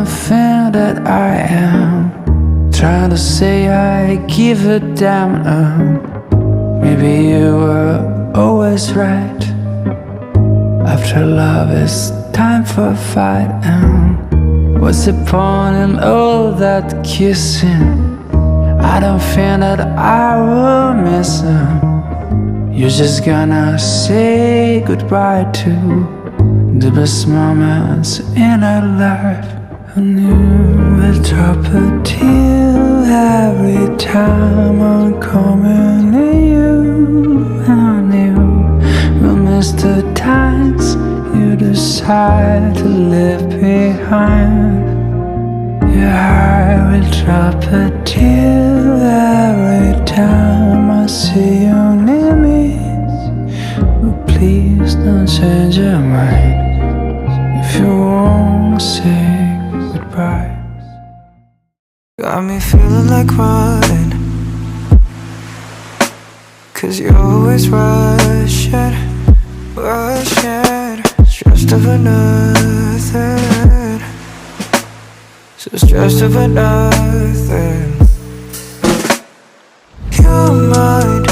don't think that I am trying to say I give a damn. Maybe you were always right. After love it's time for a fight. What's the point in all that kissing? I don't think that I will miss him. You're just gonna say goodbye to the best moments in our life. And you will drop a tear every time I'm coming to you. And you will miss the times you decide to leave behind. Your heart will drop a tear every time I see you near me. But please don't change your mind if you won't say goodbye. Got me feeling like running, 'cause you're always rushing, rushing. Stressed over nothing, so stressed over nothing. You're mine,